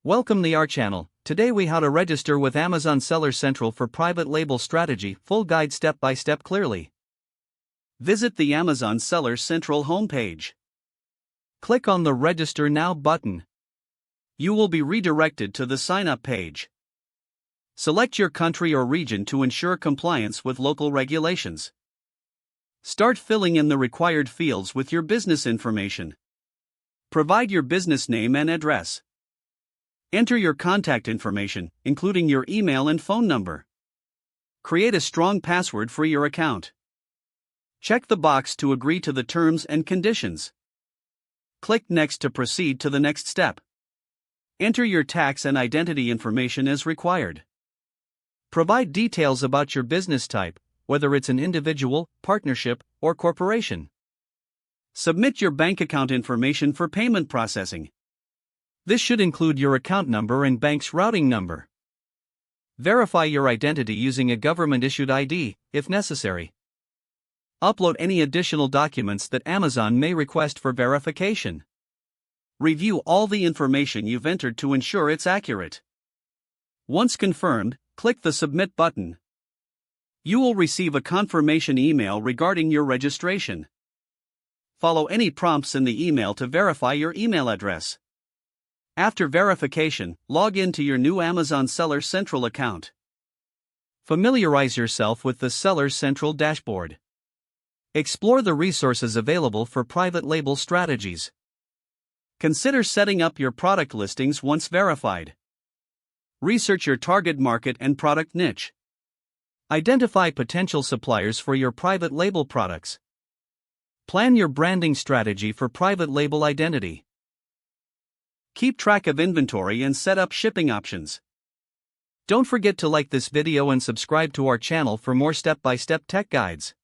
Welcome to our channel. Today we how to register with Amazon Seller Central for private label strategy, full guide step by step clearly. Visit the Amazon Seller Central homepage. Click on the Register Now button. You will be redirected to the sign up page. Select your country or region to ensure compliance with local regulations. Start filling in the required fields with your business information. Provide your business name and address. Enter your contact information, including your email and phone number. Create a strong password for your account. Check the box to agree to the terms and conditions. Click Next to proceed to the next step. Enter your tax and identity information as required. Provide details about your business type, whether it's an individual, partnership, or corporation. Submit your bank account information for payment processing. This should include your account number and bank's routing number. Verify your identity using a government-issued ID, if necessary. Upload any additional documents that Amazon may request for verification. Review all the information you've entered to ensure it's accurate. Once confirmed, click the Submit button. You will receive a confirmation email regarding your registration. Follow any prompts in the email to verify your email address. After verification, log in to your new Amazon Seller Central account. Familiarize yourself with the Seller Central dashboard. Explore the resources available for private label strategies. Consider setting up your product listings once verified. Research your target market and product niche. Identify potential suppliers for your private label products. Plan your branding strategy for private label identity. Keep track of inventory and set up shipping options. Don't forget to like this video and subscribe to our channel for more step-by-step tech guides.